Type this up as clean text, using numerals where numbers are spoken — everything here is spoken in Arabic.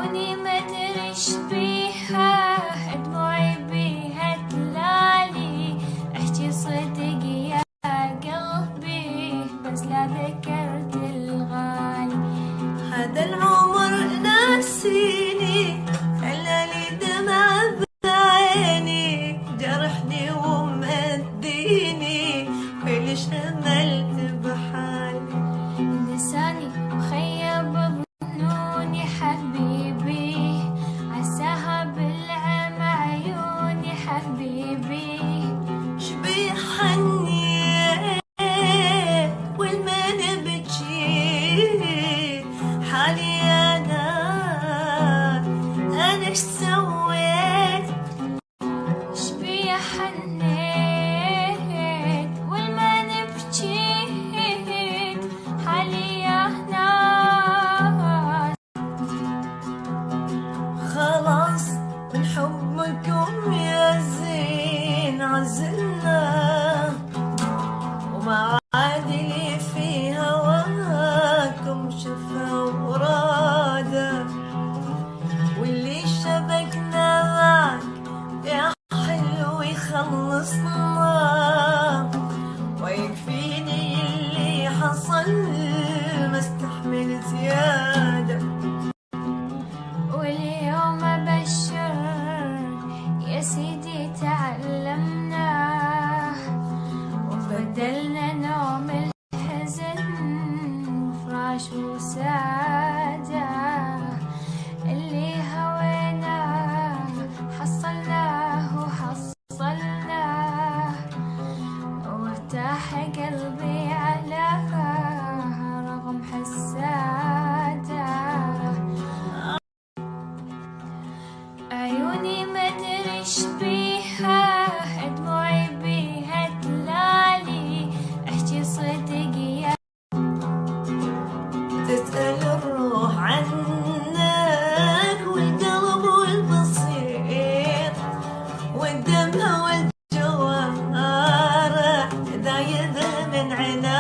عيوني مدري ايش بيها، دموعي بيها تلالي، احكي صدق يا قلبي بس لا ذكرت الغالي. هذا العمر ناسيني، خلالي دمع بعيني، جرحني ومأذيني، كلش هملت بحالي. نساني وخيب ضنوني حبيبي، عساها بالعين عيوني حبيبي. شبيه حنيت والما نبكي، حالي أنا إيش سويت؟ شبيه حنيت والما نبكيت، حالي يا ناس. خلاص من حبكم يا زين عزلنا، وما عاد لي في هواكم شفا وراده، واللي شبكنا معك يا حلو يخلصنا، ويكفيني اللي حصل ما استحمل زياده. واليوم أبشر يا سيدي تعلمنا، وبدلنا نوم الحزن فراش وسادة. اللي هوينا حصلناه وحصلناه، وارتاح قلبي على رغم حساده. عيوني مدري ايش بيها، دموعي بيها تلالي، احكي صدق يا تسأل الروح عنك، والقلب والبصير والدمع والجوارح، ذايد من عناك.